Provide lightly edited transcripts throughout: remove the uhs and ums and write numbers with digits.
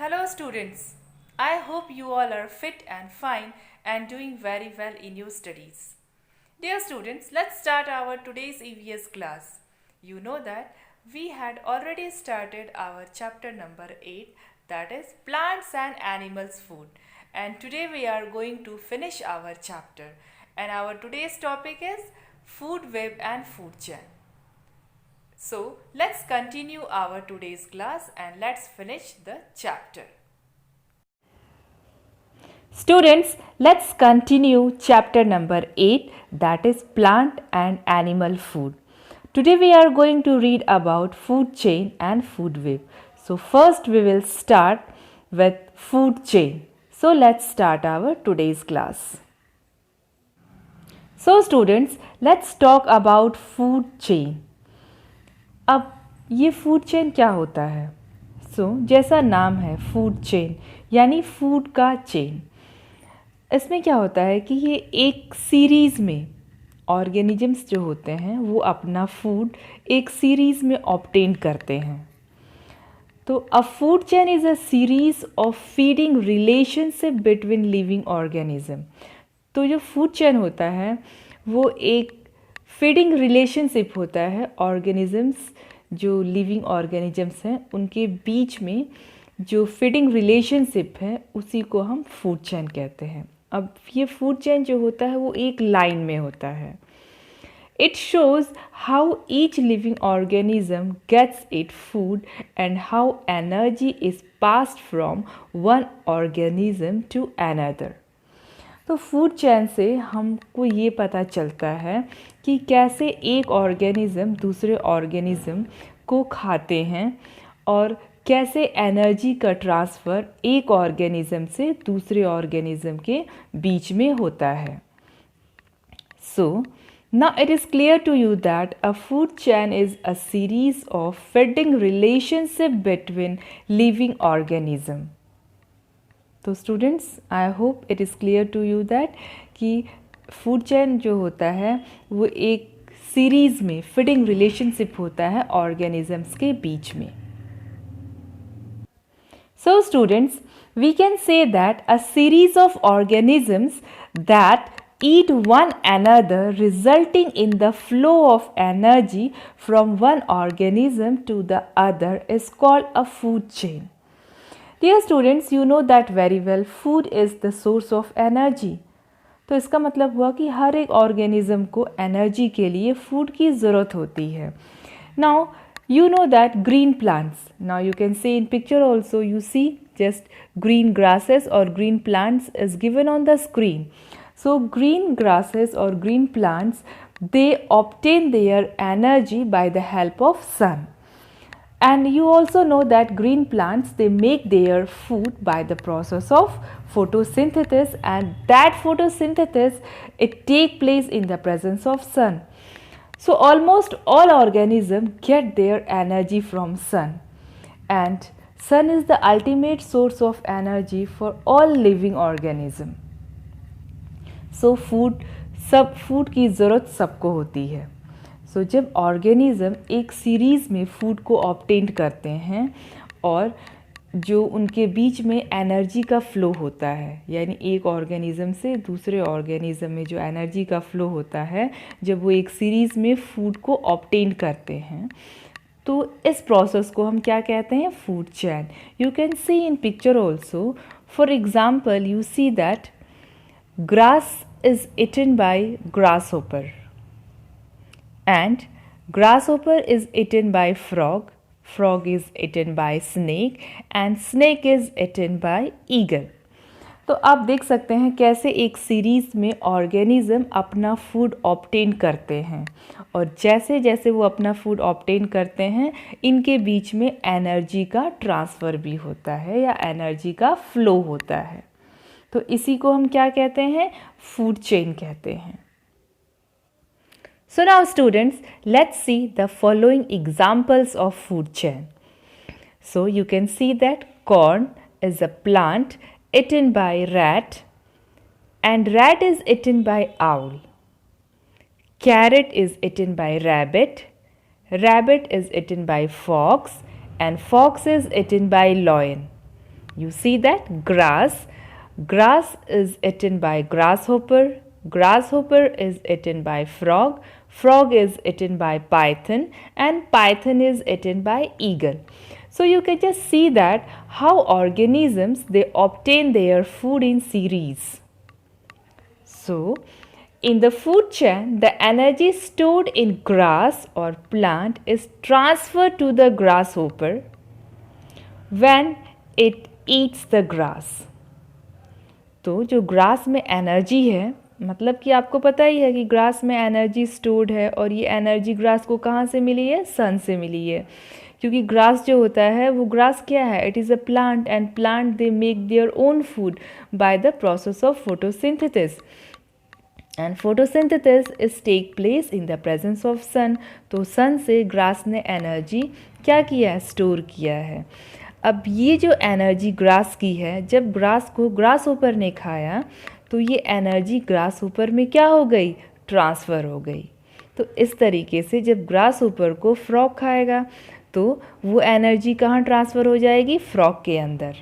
Hello students, I hope you all are fit and fine and doing very well in your studies. Dear students, let's start our today's EVS class. You know that we had already started our chapter number 8, that is plants and animals food, and today we are going to finish our chapter, and our today's topic is food web and food chain. So let's continue our today's class and let's finish the chapter. Students, let's continue chapter number 8, that is plant and animal food. Today we are going to read about food chain and food web. So first we will start with food chain. So let's start our today's class. So students, let's talk about food chain. अब ये food chain क्या होता है? जैसा नाम है food chain यानी food का चेन। इसमें क्या होता है कि ये एक सीरीज़ में ऑर्गेनिजम्स जो होते हैं वो अपना फूड एक सीरीज़ में ऑब्टेन करते हैं। तो अ food chain is a series of feeding relationship between living organism. तो जो फूड चेन होता है वो एक फीडिंग रिलेशनशिप होता है ऑर्गेनिजम्स जो लिविंग ऑर्गेनिजम्स हैं उनके बीच में जो फीडिंग रिलेशनशिप है उसी को हम फूड चेन कहते हैं। अब ये फूड चेन जो होता है वो एक लाइन में होता है। It shows how each living organism gets it food and how energy is passed from one organism to another. तो फूड चेन से हमको ये पता चलता है कि कैसे एक ऑर्गेनिज़म दूसरे ऑर्गेनिज़म को खाते हैं और कैसे एनर्जी का ट्रांसफ़र एक ऑर्गेनिज़म से दूसरे ऑर्गेनिज़म के बीच में होता है। सो now it is clear to you that a food chain is a series of feeding relationship between living organism. तो students I hope it is clear to you that कि फूड चेन जो होता है वो एक सीरीज़ में feeding relationship होता है ऑर्गेनिजम्स के बीच में। So students we can say that a series of organisms that eat one another resulting in the flow of energy from one organism to the other is called a food chain. Dear students, you know that very well food is the source of energy. तो इसका मतलब हुआ कि हर एक organism को energy के लिए food की ज़रूरत होती है। Now you know that green plants, now you can see in picture also, you see just green grasses or green plants is given on the screen. So green grasses or green plants, they obtain their energy by the help of sun. And you also know that green plants, they make their food by the process of photosynthesis, and that photosynthesis, it take place in the presence of sun. So almost all organisms get their energy from sun, and sun is the ultimate source of energy for all living organisms. So सब food की ज़रूरत सबको होती है। जब organism एक series में food को ऑब्टेन करते हैं और जो उनके बीच में एनर्जी का फ़्लो होता है, यानी एक ऑर्गेनिज़म से दूसरे ऑर्गेनिज़म में जो एनर्जी का फ़्लो होता है जब वो एक सीरीज़ में फूड को ऑब्टेन करते हैं, तो इस प्रोसेस को हम क्या कहते हैं? Food chain. You can see in picture also, for example you see that grass is eaten by grasshopper, and grasshopper is eaten by frog, frog is eaten by snake, and snake is eaten by eagle. तो आप देख सकते हैं कैसे एक series में organism अपना food obtain करते हैं, और जैसे जैसे वो अपना फूड ऑब्टेन करते हैं इनके बीच में एनर्जी का ट्रांसफ़र भी होता है या एनर्जी का फ्लो होता है। तो इसी को हम क्या कहते हैं? फूड चेन कहते हैं। So now students, let's see the following examples of food chain. So you can see that corn is a plant eaten by rat, and rat is eaten by owl. Carrot is eaten by rabbit, rabbit is eaten by fox, and fox is eaten by lion. You see that grass. Grass is eaten by grasshopper. Grasshopper is eaten by frog. Frog is eaten by python, and python is eaten by eagle. So you can just see that how organisms they obtain their food in series. So in the food chain, the energy stored in grass or plant is transferred to the grasshopper when it eats the grass. तो जो grass में energy है, मतलब कि आपको पता ही है कि ग्रास में एनर्जी स्टोर्ड है, और ये एनर्जी ग्रास को कहाँ से मिली है? सन से मिली है, क्योंकि ग्रास जो होता है वो ग्रास क्या है? It is a plant, and plant they make their own food by the process of photosynthesis, and photosynthesis is take place in the presence of sun. तो सन से ग्रास ने एनर्जी क्या किया है? स्टोर किया है. अब ये जो एनर्जी ग्रास की है, जब ग्रास को ग्रास ऊपर ने खाया तो ये एनर्जी ग्रास ऊपर में क्या हो गई? ट्रांसफ़र हो गई. तो इस तरीके से जब ग्रास ऊपर को फ्रॉग खाएगा तो वो एनर्जी कहाँ ट्रांसफ़र हो जाएगी? फ्रॉग के अंदर.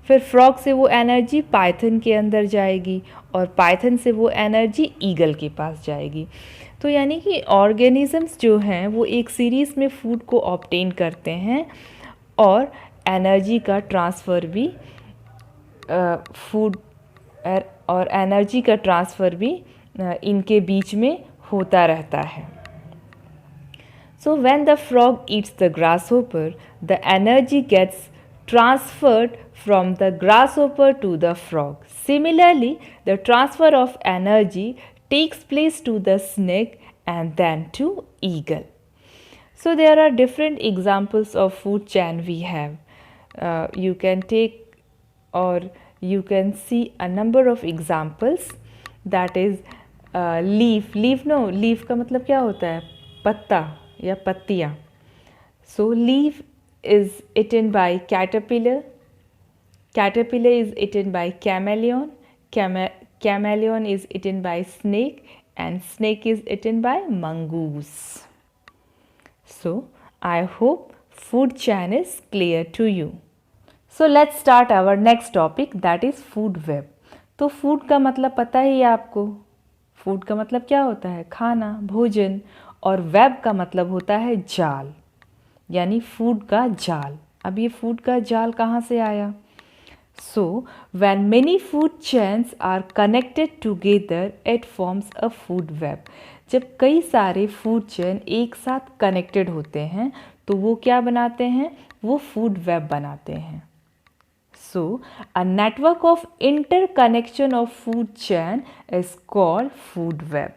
फिर फ्रॉग से वो एनर्जी पाइथन के अंदर जाएगी, और पाइथन से वो एनर्जी ईगल के पास जाएगी. तो यानी कि ऑर्गेनिजम्स जो हैं वो एक सीरीज़ में फूड को ऑब्टेन करते हैं, और एनर्जी का ट्रांसफ़र भी फूड और एनर्जी का ट्रांसफ़र भी इनके बीच में होता रहता है. So when the frog eats the grasshopper, the energy gets transferred from the grasshopper to the frog. Similarly, the transfer of energy takes place to the snake and then to eagle. So there are different examples of food chain we have. You can take, or you can see a number of examples. That is leaf. Leaf का मतलब क्या होता है? पत्ता या पत्तियाँ. So leaf is eaten by caterpillar. Caterpillar is eaten by chameleon. Chameleon is eaten by snake, and snake is eaten by mongoose. So I hope food chain is clear to you. So let's start our next topic, that is food web. तो food का मतलब पता ही है आपको. food का मतलब क्या होता है? खाना, भोजन. और web का मतलब होता है जाल, यानी food का जाल. अब ये food का जाल कहाँ से आया? So when many food chains are connected together, it forms a food web. जब कई सारे फूड चेन एक साथ कनेक्टेड होते हैं तो वो क्या बनाते हैं? वो फूड वेब बनाते हैं. So a network of interconnection of food chain is called food web.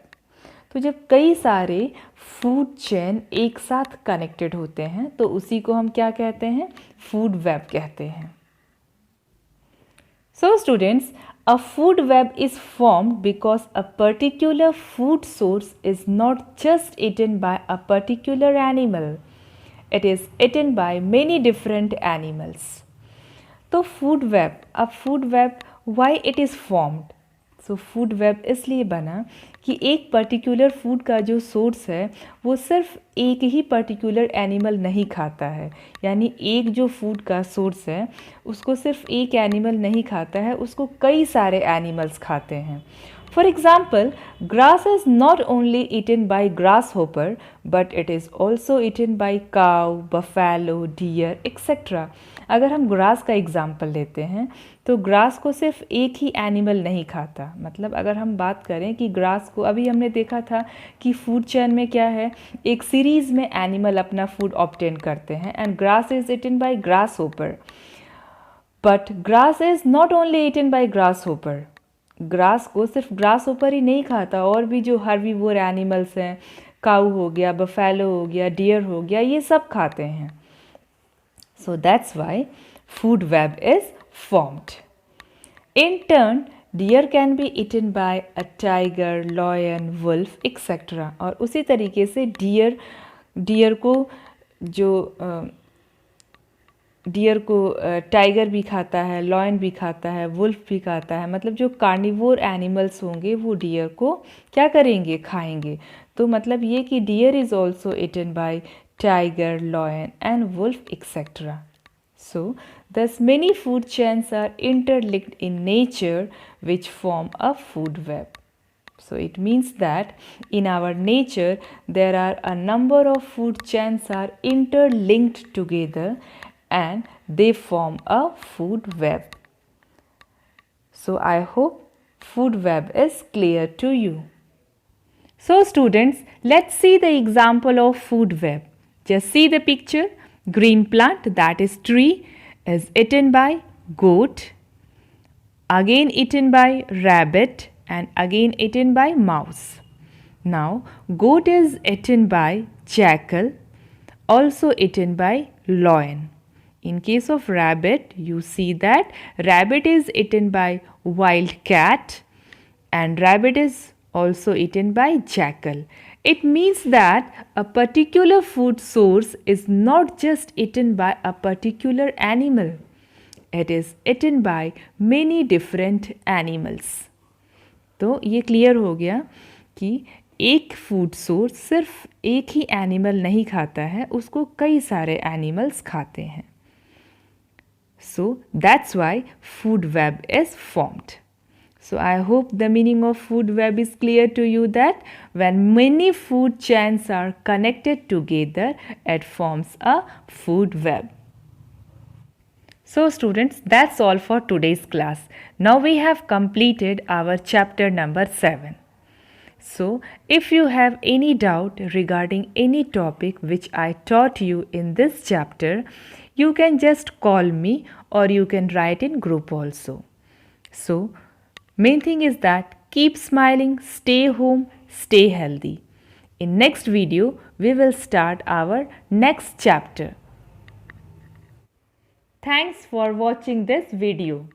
तो जब कई सारे फूड चेन एक साथ कनेक्टेड होते हैं तो उसी को हम क्या कहते हैं? फूड वेब कहते हैं. So students, a food web is formed because a particular food source is not just eaten by a particular animal. It is eaten by many different animals. तो food web, अब food web why it is formed? So food web इसलिए बना कि एक particular food का जो source है वो सिर्फ एक ही पर्टिकुलर एनिमल नहीं खाता है. यानी एक जो फूड का सोर्स है उसको सिर्फ एक एनिमल नहीं खाता है, उसको कई सारे एनिमल्स खाते हैं. For example, grass is not only eaten by grasshopper but it is also eaten by cow, buffalo, deer etcetera. अगर हम ग्रास का एग्ज़ाम्पल लेते हैं तो ग्रास को सिर्फ एक ही एनिमल नहीं खाता. मतलब अगर हम बात करें कि ग्रास को, अभी हमने देखा था कि फूड चेन में क्या है, एक सीरीज़ में एनिमल अपना फूड ऑब्टेन करते हैं, and grass is eaten by grasshopper. But grass is not only eaten by grasshopper. Grass को सिर्फ ग्रास होपर ही नहीं खाता, और भी जो हर्बीवोर एनिमल्स हैं, काऊ हो गया, बफेलो हो गया, डियर हो गया, ये सब खाते हैं. So that's why food web is formed. In turn, deer can be eaten by a tiger, lion, wolf, etc. और उसी तरीके से डियर को टाइगर भी खाता है, लॉयन भी खाता है, वुल्फ भी खाता है. मतलब जो कार्निवोर एनिमल्स होंगे वो डियर को क्या करेंगे? खाएंगे. तो मतलब ये कि deer is also eaten by tiger, lion and wolf etcetera. So, thus many food chains are interlinked in nature which form a food web. So, it means that in our nature there are a number of food chains are interlinked together and they form a food web. So, I hope food web is clear to you. So students, let's see the example of food web. Just see the picture. Green plant, that is tree, is eaten by goat, again eaten by rabbit, and again eaten by mouse. Now, goat is eaten by jackal, also eaten by lion. In case of rabbit, you see that rabbit is eaten by wild cat and rabbit is also eaten by jackal. It means that a particular food source is not just eaten by a particular animal. It is eaten by many different animals. तो ये clear हो गया कि एक food source सिर्फ एक ही animal नहीं खाता है, उसको कई सारे एनिमल्स खाते हैं. So that's why food web is formed. So I hope the meaning of food web is clear to you, that when many food chains are connected together, it forms a food web. So students, that's all for today's class. Now we have completed our chapter number 7. So if you have any doubt regarding any topic which I taught you in this chapter, you can just call me or you can write in group also. So main thing is that keep smiling, stay home, stay healthy. In next video, we will start our next chapter. Thanks for watching this video.